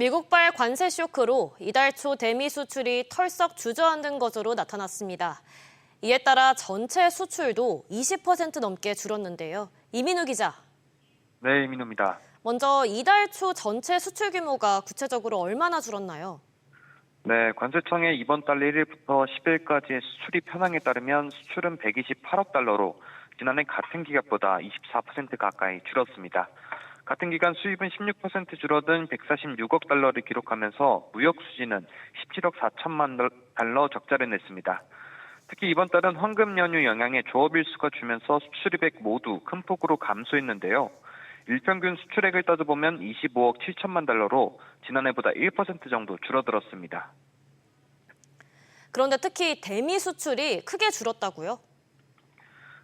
미국발 관세 쇼크로 이달 초 대미 수출이 털썩 주저앉은 것으로 나타났습니다. 이에 따라 전체 수출도 20% 넘게 줄었는데요. 이민우 기자. 네, 이민우입니다. 먼저 이달 초 전체 수출 규모가 구체적으로 얼마나 줄었나요? 네, 관세청의 이번 달 1일부터 10일까지의 수출입 현황에 따르면 수출은 128억 달러로 지난해 같은 기간보다 24% 가까이 줄었습니다. 같은 기간 수입은 16% 줄어든 146억 달러를 기록하면서 무역 수지는 17억 4천만 달러 적자를 냈습니다. 특히 이번 달은 황금 연휴 영향에 조업 일수가 줄면서 수출입액 모두 큰 폭으로 감소했는데요. 일평균 수출액을 따져보면 25억 7천만 달러로 지난해보다 1% 정도 줄어들었습니다. 그런데 특히 대미 수출이 크게 줄었다고요?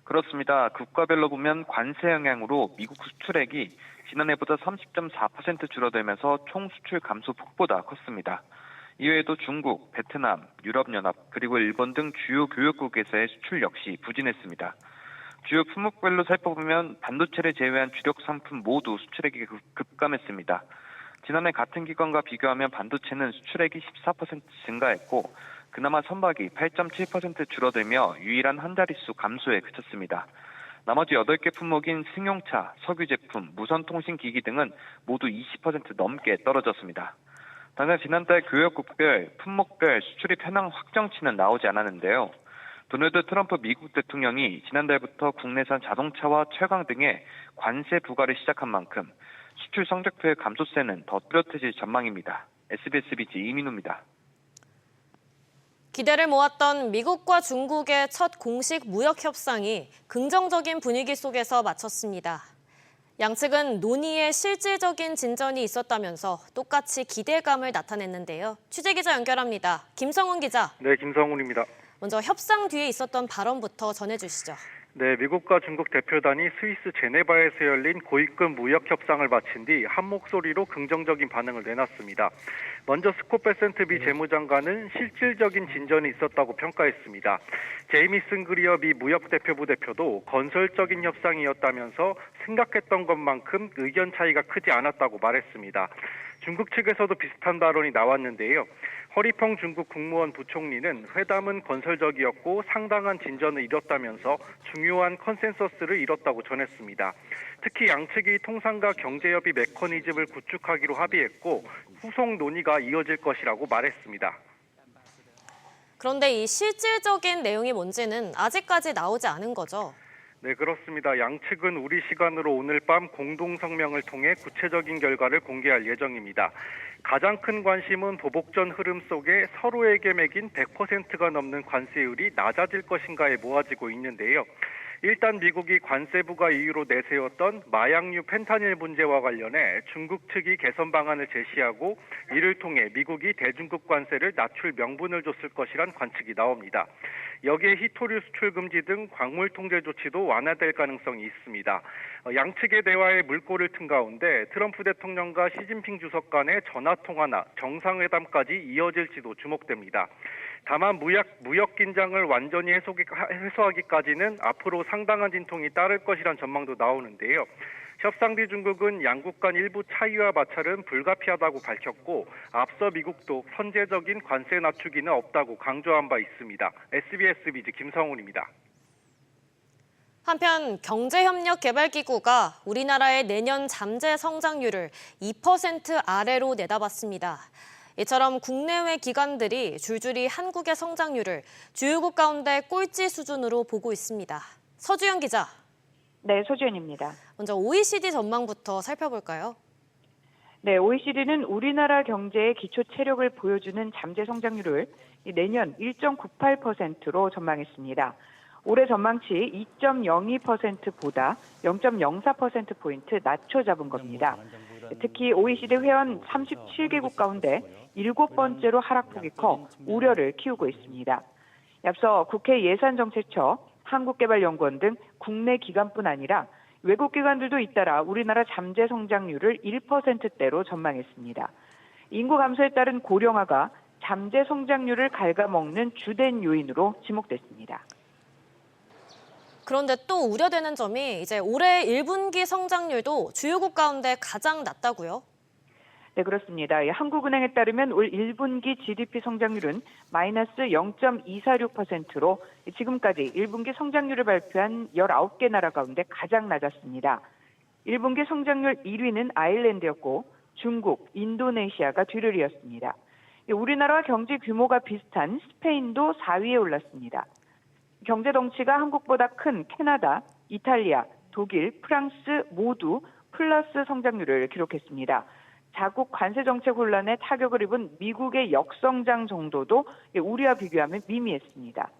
그렇습니다. 국가별로 보면 관세 영향으로 미국 수출액이 지난해보다 30.4% 줄어들면서 총 수출 감소 폭보다 컸습니다. 이외에도 중국, 베트남, 유럽연합, 그리고 일본 등 주요 교역국에서의 수출 역시 부진했습니다. 주요 품목별로 살펴보면 반도체를 제외한 주력 상품 모두 수출액이 급감했습니다. 지난해 같은 기간과 비교하면 반도체는 수출액이 14% 증가했고 그나마 선박이 8.7% 줄어들며 유일한 한 자릿수 감소에 그쳤습니다. 나머지 8개 품목인 승용차, 석유 제품, 무선통신기기 등은 모두 20% 넘게 떨어졌습니다. 당장 지난달 교역국별, 품목별 수출입 현황 확정치는 나오지 않았는데요. 도널드 트럼프 미국 대통령이 지난달부터 국내산 자동차와 철강 등에 관세 부과를 시작한 만큼 수출 성적표의 감소세는 더 뚜렷해질 전망입니다. SBS BG 이민우입니다. 기대를 모았던 미국과 중국의 첫 공식 무역 협상이 긍정적인 분위기 속에서 마쳤습니다. 양측은 논의에 실질적인 진전이 있었다면서 똑같이 기대감을 나타냈는데요. 취재기자 연결합니다. 김성훈 기자. 네, 김성훈입니다. 먼저 협상 뒤에 있었던 발언부터 전해주시죠. 네, 미국과 중국 대표단이 스위스 제네바에서 열린 고위급 무역 협상을 마친 뒤 한 목소리로 긍정적인 반응을 내놨습니다. 먼저 스콧 베센트 미 재무장관은 실질적인 진전이 있었다고 평가했습니다. 제이미슨 그리어 미 무역대표부 대표도 건설적인 협상이었다면서 생각했던 것만큼 의견 차이가 크지 않았다고 말했습니다. 중국 측에서도 비슷한 발언이 나왔는데요. 허리펑 중국 국무원 부총리는 회담은 건설적이었고 상당한 진전을 이뤘다면서 중요한 컨센서스를 이뤘다고 전했습니다. 특히 양측이 통상과 경제협의 메커니즘을 구축하기로 합의했고 후속 논의가 이어질 것이라고 말했습니다. 그런데 이 실질적인 내용이 뭔지는 아직까지 나오지 않은 거죠? 네, 그렇습니다. 양측은 우리 시간으로 오늘 밤 공동성명을 통해 구체적인 결과를 공개할 예정입니다. 가장 큰 관심은 보복전 흐름 속에 서로에게 매긴 100%가 넘는 관세율이 낮아질 것인가에 모아지고 있는데요. 일단 미국이 관세 부과 이유로 내세웠던 마약류 펜타닐 문제와 관련해 중국 측이 개선 방안을 제시하고 이를 통해 미국이 대중국 관세를 낮출 명분을 줬을 것이란 관측이 나옵니다. 여기에 히토류 수출 금지 등 광물 통제 조치도 완화될 가능성이 있습니다. 양측의 대화에 물꼬를 튼 가운데 트럼프 대통령과 시진핑 주석 간의 전화통화나 정상회담까지 이어질지도 주목됩니다. 다만 무역 긴장을 완전히 해소하기까지는 앞으로 상당한 진통이 따를 것이란 전망도 나오는데요. 협상 뒤 중국은 양국 간 일부 차이와 마찰은 불가피하다고 밝혔고 앞서 미국도 선제적인 관세 낮추기는 없다고 강조한 바 있습니다. SBS 비즈 김성훈입니다. 한편 경제협력개발기구가 우리나라의 내년 잠재 성장률을 2% 아래로 내다봤습니다. 이처럼 국내외 기관들이 줄줄이 한국의 성장률을 주요국 가운데 꼴찌 수준으로 보고 있습니다. 서주영 기자. 네, 서주연입니다. 먼저 OECD 전망부터 살펴볼까요? 네, OECD는 우리나라 경제의 기초 체력을 보여주는 잠재 성장률을 내년 1.98%로 전망했습니다. 올해 전망치 2.02%보다 0.04%포인트 낮춰 잡은 겁니다. 특히 OECD 회원 37개국 가운데 7번째로 하락폭이 커 우려를 키우고 있습니다. 앞서 국회 예산정책처, 한국개발연구원 등 국내 기관뿐 아니라 외국 기관들도 잇따라 우리나라 잠재 성장률을 1%대로 전망했습니다. 인구 감소에 따른 고령화가 잠재 성장률을 갉아먹는 주된 요인으로 지목됐습니다. 그런데 또 우려되는 점이 이제 올해 1분기 성장률도 주요국 가운데 가장 낮다고요? 네, 그렇습니다. 한국은행에 따르면 올 1분기 GDP 성장률은 마이너스 0.246%로 지금까지 1분기 성장률을 발표한 19개 나라 가운데 가장 낮았습니다. 1분기 성장률 1위는 아일랜드였고 중국, 인도네시아가 뒤를 이었습니다. 우리나라와 경제 규모가 비슷한 스페인도 4위에 올랐습니다. 경제 덩치가 한국보다 큰 캐나다, 이탈리아, 독일, 프랑스 모두 플러스 성장률을 기록했습니다. 자국 관세 정책 혼란에 타격을 입은 미국의 역성장 정도도 우리와 비교하면 미미했습니다.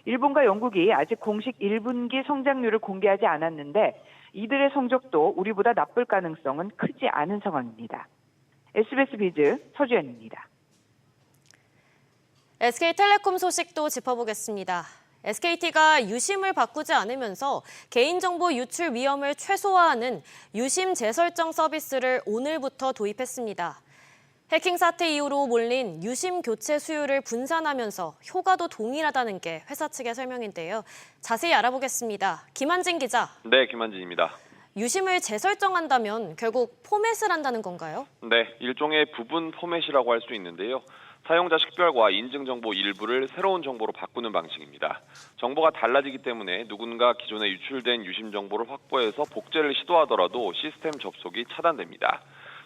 일본과 영국이 아직 공식 1분기 성장률을 공개하지 않았는데 이들의 성적도 우리보다 나쁠 가능성은 크지 않은 상황입니다. SBS 비즈 서주연입니다. SK텔레콤 소식도 짚어보겠습니다. SKT가 유심을 바꾸지 않으면서 개인정보 유출 위험을 최소화하는 유심 재설정 서비스를 오늘부터 도입했습니다. 해킹 사태 이후로 몰린 유심 교체 수요를 분산하면서 효과도 동일하다는 게 회사 측의 설명인데요. 자세히 알아보겠습니다. 김한진 기자. 네, 김한진입니다. 유심을 재설정한다면 결국 포맷을 한다는 건가요? 네, 일종의 부분 포맷이라고 할 수 있는데요. 사용자 식별과 인증정보 일부를 새로운 정보로 바꾸는 방식입니다. 정보가 달라지기 때문에 누군가 기존에 유출된 유심 정보를 확보해서 복제를 시도하더라도 시스템 접속이 차단됩니다.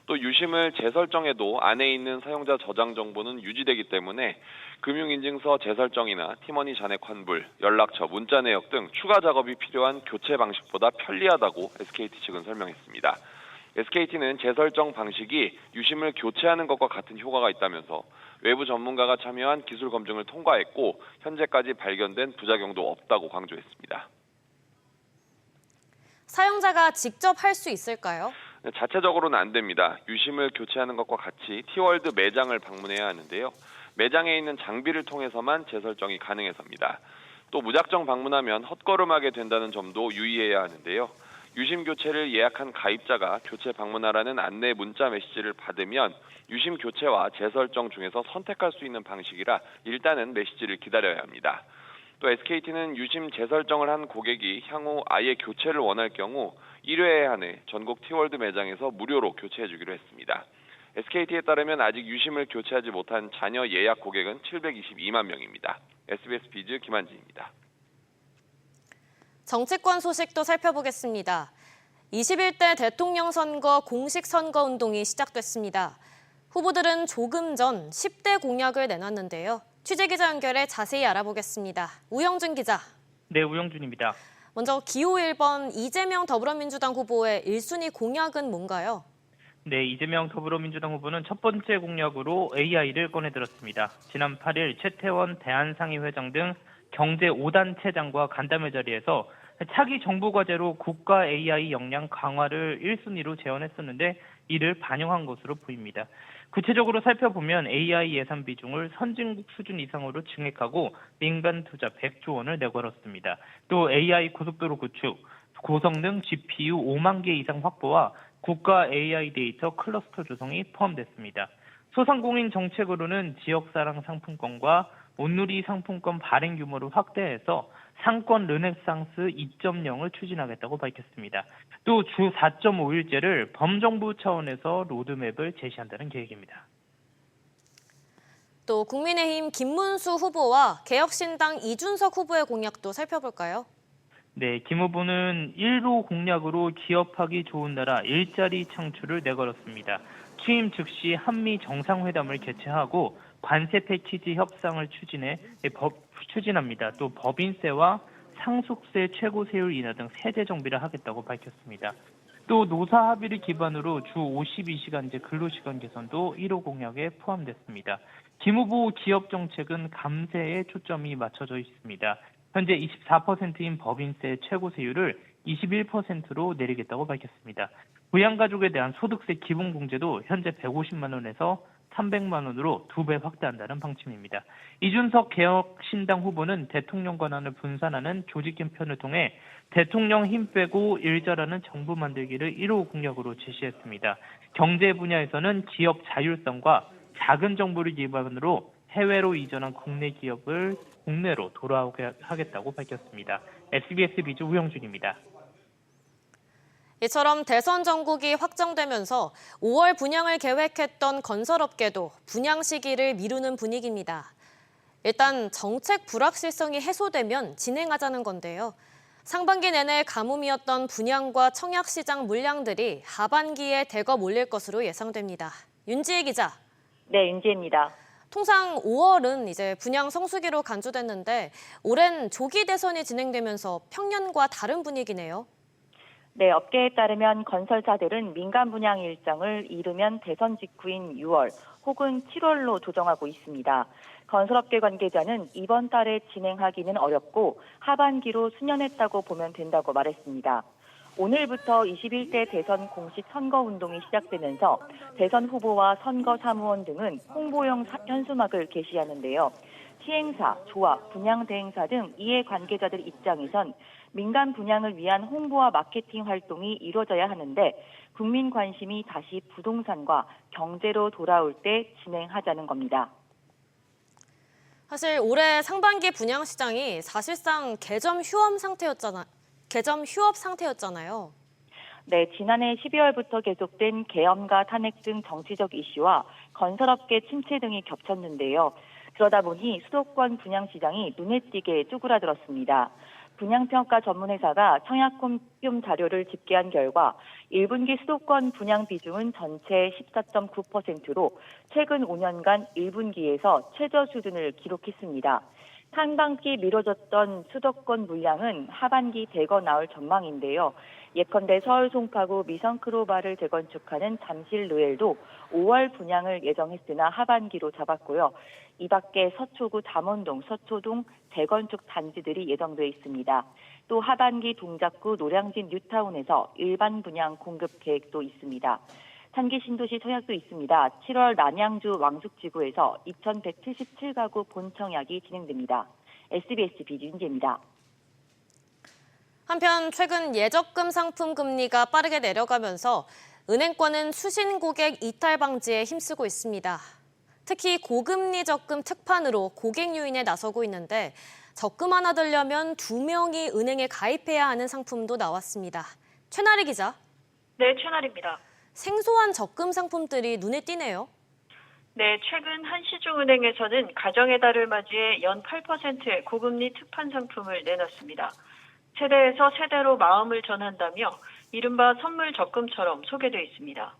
또 유심을 재설정해도 안에 있는 사용자 저장 정보는 유지되기 때문에 금융인증서 재설정이나 티머니 잔액 환불, 연락처, 문자 내역 등 추가 작업이 필요한 교체 방식보다 편리하다고 SKT 측은 설명했습니다. SKT는 재설정 방식이 유심을 교체하는 것과 같은 효과가 있다면서 외부 전문가가 참여한 기술 검증을 통과했고 현재까지 발견된 부작용도 없다고 강조했습니다. 사용자가 직접 할 수 있을까요? 자체적으로는 안 됩니다. 유심을 교체하는 것과 같이 티월드 매장을 방문해야 하는데요. 매장에 있는 장비를 통해서만 재설정이 가능해서입니다. 또 무작정 방문하면 헛걸음하게 된다는 점도 유의해야 하는데요. 유심 교체를 예약한 가입자가 교체 방문하라는 안내 문자 메시지를 받으면 유심 교체와 재설정 중에서 선택할 수 있는 방식이라 일단은 메시지를 기다려야 합니다. 또 SKT는 유심 재설정을 한 고객이 향후 아예 교체를 원할 경우 1회에 한해 전국 티월드 매장에서 무료로 교체해주기로 했습니다. SKT에 따르면 아직 유심을 교체하지 못한 자녀 예약 고객은 722만 명입니다. SBS 비즈 김한진입니다. 정치권 소식도 살펴보겠습니다. 21대 대통령 선거 공식 선거 운동이 시작됐습니다. 후보들은 조금 전 10대 공약을 내놨는데요. 취재기자 연결해 자세히 알아보겠습니다. 우영준 기자. 네, 우영준입니다. 먼저 기호 1번 이재명 더불어민주당 후보의 1순위 공약은 뭔가요? 네, 이재명 더불어민주당 후보는 첫 번째 공약으로 AI를 꺼내들었습니다. 지난 8일 최태원 대한상의회장 등 경제 5단체장과 간담회 자리에서 차기 정부 과제로 국가 AI 역량 강화를 1순위로 제언했었는데 이를 반영한 것으로 보입니다. 구체적으로 살펴보면 AI 예산 비중을 선진국 수준 이상으로 증액하고 민간 투자 100조 원을 내걸었습니다. 또 AI 고속도로 구축, 고성능 GPU 5만 개 이상 확보와 국가 AI 데이터 클러스터 조성이 포함됐습니다. 소상공인 정책으로는 지역사랑 상품권과 온누리 상품권 발행 규모를 확대해서 상권 르네상스 2.0을 추진하겠다고 밝혔습니다. 또 주 4.5일제를 범정부 차원에서 로드맵을 제시한다는 계획입니다. 또 국민의힘 김문수 후보와 개혁신당 이준석 후보의 공약도 살펴볼까요? 네, 김 후보는 1호 공약으로 기업하기 좋은 나라 일자리 창출을 내걸었습니다. 취임 즉시 한미 정상회담을 개최하고 관세 패키지 협상을 추진합니다. 또 법인세와 상속세 최고 세율 인하 등 세대 정비를 하겠다고 밝혔습니다. 또 노사 합의를 기반으로 주 52시간제 근로시간 개선도 1호 공약에 포함됐습니다. 김 후보 기업 정책은 감세에 초점이 맞춰져 있습니다. 현재 24%인 법인세 최고 세율을 21%로 내리겠다고 밝혔습니다. 부양가족에 대한 소득세 기본공제도 현재 150만 원에서 300만 원으로 2배 확대한다는 방침입니다. 이준석 개혁신당 후보는 대통령 권한을 분산하는 조직 개편을 통해 대통령 힘 빼고 일 잘하는 정부 만들기를 1호 공약으로 제시했습니다. 경제 분야에서는 기업 자율성과 작은 정부를 기반으로 해외로 이전한 국내 기업을 국내로 돌아오게 하겠다고 밝혔습니다. SBS 비즈 우영준입니다. 이처럼 대선 전국이 확정되면서 5월 분양을 계획했던 건설업계도 분양 시기를 미루는 분위기입니다. 일단 정책 불확실성이 해소되면 진행하자는 건데요. 상반기 내내 가뭄이었던 분양과 청약시장 물량들이 하반기에 대거 몰릴 것으로 예상됩니다. 윤지혜 기자. 네, 윤지혜입니다. 통상 5월은 이제 분양 성수기로 간주됐는데 올해는 조기 대선이 진행되면서 평년과 다른 분위기네요. 네, 업계에 따르면 건설사들은 민간 분양 일정을 이르면 대선 직후인 6월 혹은 7월로 조정하고 있습니다. 건설업계 관계자는 이번 달에 진행하기는 어렵고 하반기로 수년했다고 보면 된다고 말했습니다. 오늘부터 21대 대선 공식 선거운동이 시작되면서 대선 후보와 선거 사무원 등은 홍보용 현수막을 게시하는데요. 시행사, 조합, 분양 대행사 등 이해 관계자들 입장에선 민간 분양을 위한 홍보와 마케팅 활동이 이루어져야 하는데 국민 관심이 다시 부동산과 경제로 돌아올 때 진행하자는 겁니다. 사실 올해 상반기 분양 시장이 사실상 개점 휴업 상태였잖아요. 네, 지난해 12월부터 계속된 계엄과 탄핵 등 정치적 이슈와 건설업계 침체 등이 겹쳤는데요. 그러다 보니 수도권 분양 시장이 눈에 띄게 쭈그라들었습니다. 분양평가 전문회사가 청약금 자료를 집계한 결과 1분기 수도권 분양 비중은 전체 14.9%로 최근 5년간 1분기에서 최저 수준을 기록했습니다. 상반기 미뤄졌던 수도권 물량은 하반기 대거 나올 전망인데요. 예컨대 서울 송파구 미성크로바를 재건축하는 잠실 루엘도 5월 분양을 예정했으나 하반기로 잡았고요. 이 밖에 서초구 잠원동, 서초동 재건축 단지들이 예정돼 있습니다. 또 하반기 동작구 노량진 뉴타운에서 일반 분양 공급 계획도 있습니다. 산기 신도시 청약도 있습니다. 7월 남양주 왕숙지구에서 2,177가구 본청약이 진행됩니다. SBS 비준재입니다. 한편 최근 예적금 상품 금리가 빠르게 내려가면서 은행권은 수신 고객 이탈 방지에 힘쓰고 있습니다. 특히 고금리 적금 특판으로 고객 유인에 나서고 있는데 적금 하나 들려면 2명이 은행에 가입해야 하는 상품도 나왔습니다. 최나리 기자. 네, 최나리입니다. 생소한 적금 상품들이 눈에 띄네요. 네, 최근 한시중은행에서는 가정의 달을 맞이해 연 8%의 고금리 특판 상품을 내놨습니다. 세대에서 세대로 마음을 전한다며 이른바 선물 적금처럼 소개되어 있습니다.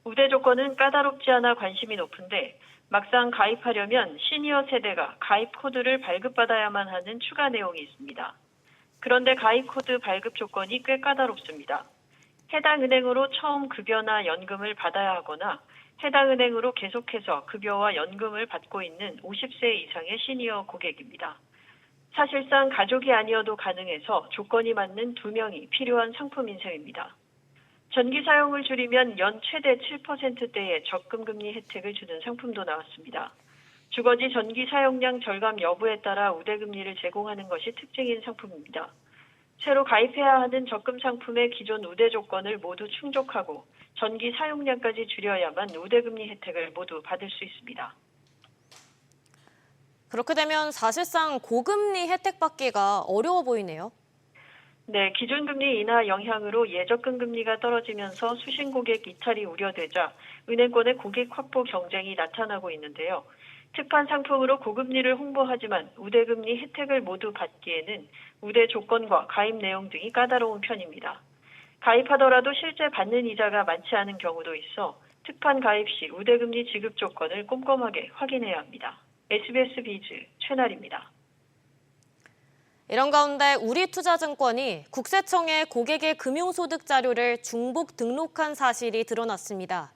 우대 조건은 까다롭지 않아 관심이 높은데 막상 가입하려면 시니어 세대가 가입 코드를 발급받아야만 하는 추가 내용이 있습니다. 그런데 가입 코드 발급 조건이 꽤 까다롭습니다. 해당 은행으로 처음 급여나 연금을 받아야 하거나 해당 은행으로 계속해서 급여와 연금을 받고 있는 50세 이상의 시니어 고객입니다. 사실상 가족이 아니어도 가능해서 조건이 맞는 2명이 필요한 상품인 셈입니다. 전기 사용을 줄이면 연 최대 7%대의 적금금리 혜택을 주는 상품도 나왔습니다. 주거지 전기 사용량 절감 여부에 따라 우대금리를 제공하는 것이 특징인 상품입니다. 새로 가입해야 하는 적금 상품의 기존 우대 조건을 모두 충족하고 전기 사용량까지 줄여야만 우대금리 혜택을 모두 받을 수 있습니다. 그렇게 되면 사실상 고금리 혜택 받기가 어려워 보이네요. 네, 기준금리 인하 영향으로 예적금 금리가 떨어지면서 수신 고객 이탈이 우려되자 은행권의 고객 확보 경쟁이 나타나고 있는데요. 특판 상품으로 고금리를 홍보하지만 우대금리 혜택을 모두 받기에는 우대 조건과 가입 내용 등이 까다로운 편입니다. 가입하더라도 실제 받는 이자가 많지 않은 경우도 있어 특판 가입 시 우대금리 지급 조건을 꼼꼼하게 확인해야 합니다. SBS 비즈 최나리입니다. 이런 가운데 우리투자증권이 국세청에 고객의 금융소득 자료를 중복 등록한 사실이 드러났습니다.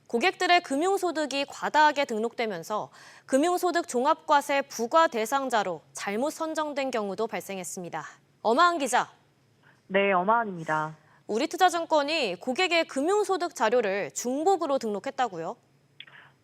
고객들의 금융소득이 과다하게 등록되면서 금융소득 종합과세 부과 대상자로 잘못 선정된 경우도 발생했습니다. 엄하은 기자. 네, 엄하은입니다. 우리투자증권이 고객의 금융소득 자료를 중복으로 등록했다고요?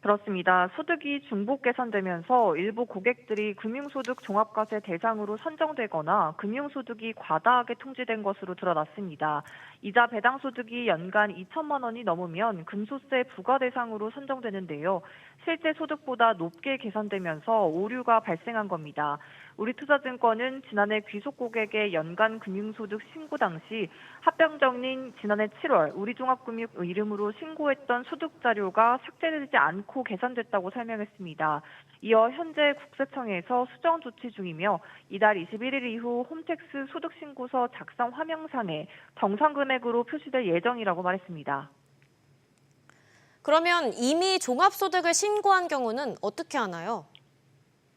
그렇습니다. 소득이 중복 계산되면서 일부 고객들이 금융소득 종합과세 대상으로 선정되거나 금융소득이 과다하게 통지된 것으로 드러났습니다. 이자 배당 소득이 연간 2천만 원이 넘으면 금소세 부과 대상으로 선정되는데요. 실제 소득보다 높게 계산되면서 오류가 발생한 겁니다. 우리투자증권은 지난해 귀속 고객의 연간 금융소득 신고 당시 합병정린 지난해 7월 우리종합금융 이름으로 신고했던 소득 자료가 삭제되지 않고 계산됐다고 설명했습니다. 이어 현재 국세청에서 수정 조치 중이며 이달 21일 이후 홈택스 소득신고서 작성 화면상에 정상 금액으로 표시될 예정이라고 말했습니다. 그러면 이미 종합소득을 신고한 경우는 어떻게 하나요?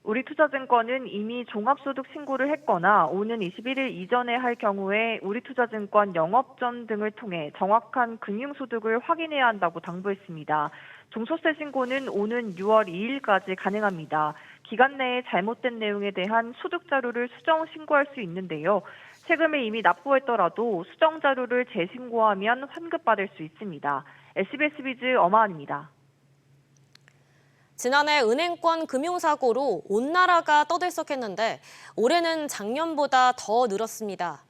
우리투자증권은 이미 종합소득 신고를 했거나 오는 21일 이전에 할 경우에 우리투자증권 영업전 등을 통해 정확한 금융소득을 확인해야 한다고 당부했습니다. 종소세 신고는 오는 6월 2일까지 가능합니다. 기간 내에 잘못된 내용에 대한 소득 자료를 수정 신고할 수 있는데요. 세금을 이미 납부했더라도 수정 자료를 재신고하면 환급받을 수 있습니다. SBS 비즈 엄하은입니다. 지난해 은행권 금융사고로 온 나라가 떠들썩했는데 올해는 작년보다 더 늘었습니다.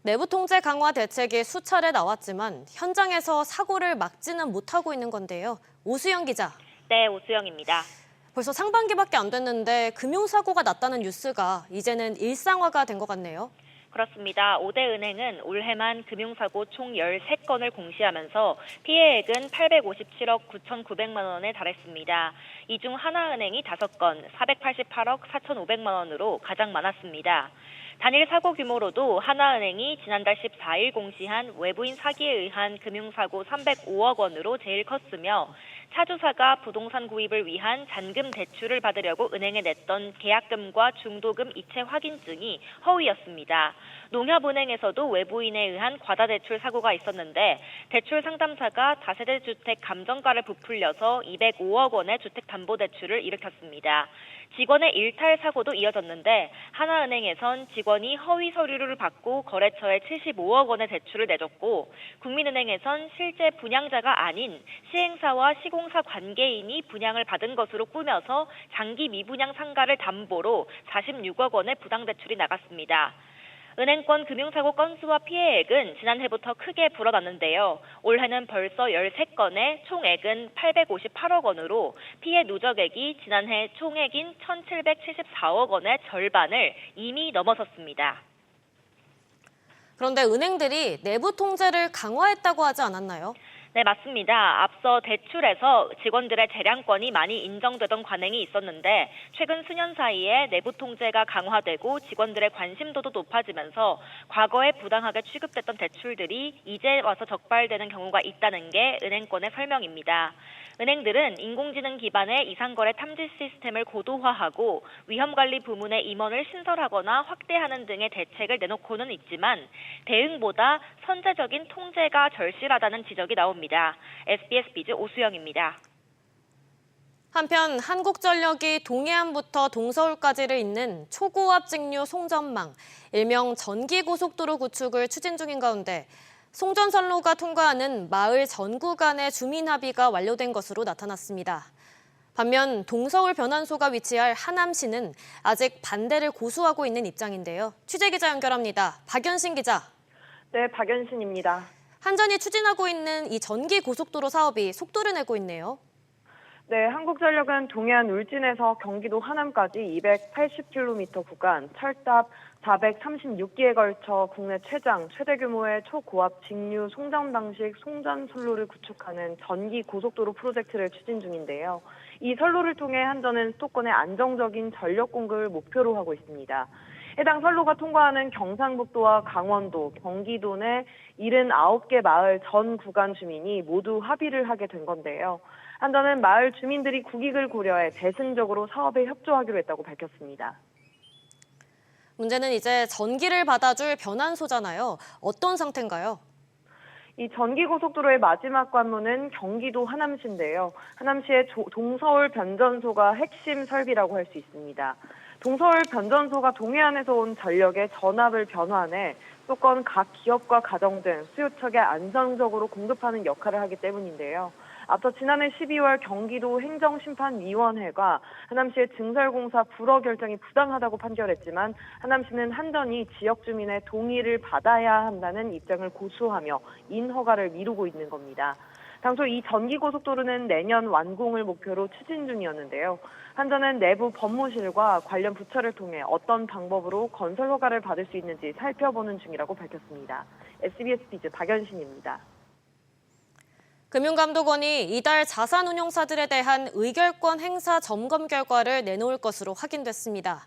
내부 통제 강화 대책이 수차례 나왔지만 현장에서 사고를 막지는 못하고 있는 건데요. 오수영 기자. 네, 오수영입니다. 벌써 상반기밖에 안 됐는데 금융사고가 났다는 뉴스가 이제는 일상화가 된 것 같네요. 그렇습니다. 5대 은행은 올해만 금융사고 총 13건을 공시하면서 피해액은 857억 9,900만 원에 달했습니다. 이 중 하나은행이 5건, 488억 4,500만 원으로 가장 많았습니다. 단일 사고 규모로도 하나은행이 지난달 14일 공시한 외부인 사기에 의한 금융사고 305억 원으로 제일 컸으며 차주사가 부동산 구입을 위한 잔금 대출을 받으려고 은행에 냈던 계약금과 중도금 이체 확인증이 허위였습니다. 농협은행에서도 외부인에 의한 과다대출 사고가 있었는데 대출 상담사가 다세대 주택 감정가를 부풀려서 205억 원의 주택담보대출을 일으켰습니다. 직원의 일탈 사고도 이어졌는데 하나은행에선 직원이 허위 서류를 받고 거래처에 75억 원의 대출을 내줬고 국민은행에선 실제 분양자가 아닌 시행사와 시공사 관계인이 분양을 받은 것으로 꾸며서 장기 미분양 상가를 담보로 46억 원의 부당대출이 나갔습니다. 은행권 금융사고 건수와 피해액은 지난해부터 크게 불어났는데요. 올해는 벌써 13건에 총액은 858억 원으로 피해 누적액이 지난해 총액인 1,774억 원의 절반을 이미 넘어섰습니다. 그런데 은행들이 내부 통제를 강화했다고 하지 않았나요? 네, 맞습니다. 앞서 대출에서 직원들의 재량권이 많이 인정되던 관행이 있었는데 최근 수년 사이에 내부 통제가 강화되고 직원들의 관심도도 높아지면서 과거에 부당하게 취급됐던 대출들이 이제 와서 적발되는 경우가 있다는 게 은행권의 설명입니다. 은행들은 인공지능 기반의 이상거래 탐지 시스템을 고도화하고 위험관리 부문의 임원을 신설하거나 확대하는 등의 대책을 내놓고는 있지만 대응보다 선제적인 통제가 절실하다는 지적이 나옵니다. SBS 비즈 오수영입니다. 한편 한국전력이 동해안부터 동서울까지를 잇는 초고압 직류 송전망, 일명 전기고속도로 구축을 추진 중인 가운데 송전선로가 통과하는 마을 전 구간의 주민 합의가 완료된 것으로 나타났습니다. 반면 동서울 변환소가 위치할 하남시는 아직 반대를 고수하고 있는 입장인데요. 취재기자 연결합니다. 박연신 기자. 네, 박연신입니다. 한전이 추진하고 있는 이 전기고속도로 사업이 속도를 내고 있네요. 네, 한국전력은 동해안 울진에서 경기도 하남까지 280km 구간 철답 436기에 걸쳐 국내 최대 규모의 초고압 직류 송전 방식 송전 선로를 구축하는 전기 고속도로 프로젝트를 추진 중인데요. 이 선로를 통해 한전은 수도권의 안정적인 전력 공급을 목표로 하고 있습니다. 해당 선로가 통과하는 경상북도와 강원도, 경기도 내 79개 마을 전 구간 주민이 모두 합의를 하게 된 건데요. 한전은 마을 주민들이 국익을 고려해 대승적으로 사업에 협조하기로 했다고 밝혔습니다. 문제는 이제 전기를 받아줄 변환소잖아요. 어떤 상태인가요? 이 전기고속도로의 마지막 관문은 경기도 하남시인데요. 하남시의 동서울 변전소가 핵심 설비라고 할 수 있습니다. 동서울 변전소가 동해안에서 온 전력의 전압을 변환해 수도권 각 기업과 가정 등 수요처에 안정적으로 공급하는 역할을 하기 때문인데요. 앞서 지난해 12월 경기도 행정심판위원회가 하남시의 증설공사 불허 결정이 부당하다고 판결했지만 하남시는 한전이 지역 주민의 동의를 받아야 한다는 입장을 고수하며 인허가를 미루고 있는 겁니다. 당초 이 전기고속도로는 내년 완공을 목표로 추진 중이었는데요. 한전은 내부 법무실과 관련 부처를 통해 어떤 방법으로 건설 허가를 받을 수 있는지 살펴보는 중이라고 밝혔습니다. SBS 비즈 박연신입니다. 금융감독원이 이달 자산운용사들에 대한 의결권 행사 점검 결과를 내놓을 것으로 확인됐습니다.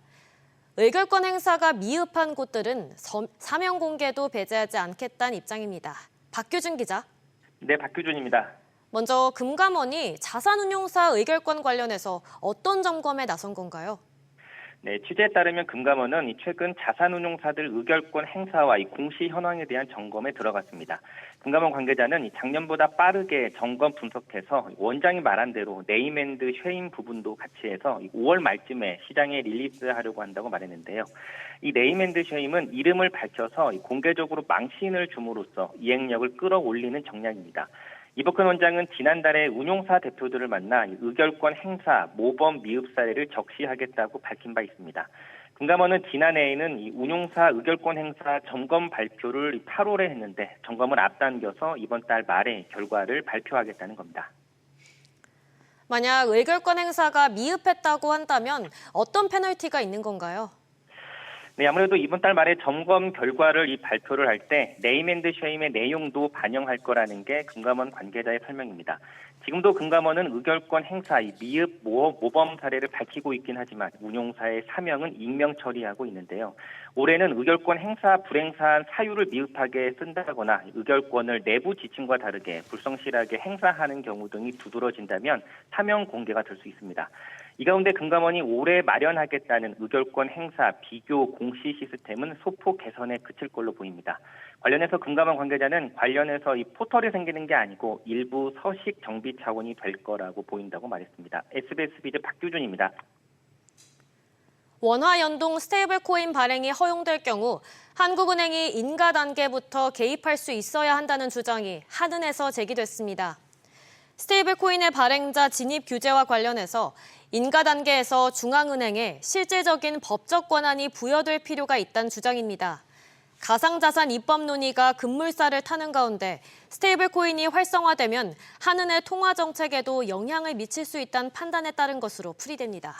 의결권 행사가 미흡한 곳들은 사명 공개도 배제하지 않겠다는 입장입니다. 박규준 기자. 네, 박규준입니다. 먼저 금감원이 자산운용사 의결권 관련해서 어떤 점검에 나선 건가요? 네, 취재에 따르면 금감원은 최근 자산운용사들 의결권 행사와 공시 현황에 대한 점검에 들어갔습니다. 금감원 관계자는 작년보다 빠르게 점검 분석해서 원장이 말한 대로 네임앤드 쉐임 부분도 같이 해서 5월 말쯤에 시장에 릴리스하려고 한다고 말했는데요. 이 네임앤드 쉐임은 이름을 밝혀서 공개적으로 망신을 줌으로써 이행력을 끌어올리는 전략입니다. 이복근 원장은 지난달에 운용사 대표들을 만나 의결권 행사, 모범 미흡 사례를 적시하겠다고 밝힌 바 있습니다. 금감원은 지난해에는 이 운용사 의결권 행사 점검 발표를 8월에 했는데 점검을 앞당겨서 이번 달 말에 결과를 발표하겠다는 겁니다. 만약 의결권 행사가 미흡했다고 한다면 어떤 페널티가 있는 건가요? 네, 아무래도 이번 달 말에 점검 결과를 발표를 할 때 네임앤드 쉐임의 내용도 반영할 거라는 게 금감원 관계자의 설명입니다. 지금도 금감원은 의결권 행사, 미흡 모범 사례를 밝히고 있긴 하지만 운용사의 사명은 익명 처리하고 있는데요. 올해는 의결권 행사 불행사한 사유를 미흡하게 쓴다거나 의결권을 내부 지침과 다르게 불성실하게 행사하는 경우 등이 두드러진다면 사명 공개가 될 수 있습니다. 이 가운데 금감원이 올해 마련하겠다는 의결권 행사 비교 공시 시스템은 소폭 개선에 그칠 걸로 보입니다. 관련해서 금감원 관계자는 관련해서 이 포털이 생기는 게 아니고 일부 서식 정비 차원이 될 거라고 보인다고 말했습니다. SBS 비즈 박규준입니다. 원화 연동 스테이블 코인 발행이 허용될 경우 한국은행이 인가 단계부터 개입할 수 있어야 한다는 주장이 한은에서 제기됐습니다. 스테이블 코인의 발행자 진입 규제와 관련해서 인가 단계에서 중앙은행에 실질적인 법적 권한이 부여될 필요가 있다는 주장입니다. 가상자산 입법 논의가 급물살을 타는 가운데 스테이블 코인이 활성화되면 한은의 통화 정책에도 영향을 미칠 수 있다는 판단에 따른 것으로 풀이됩니다.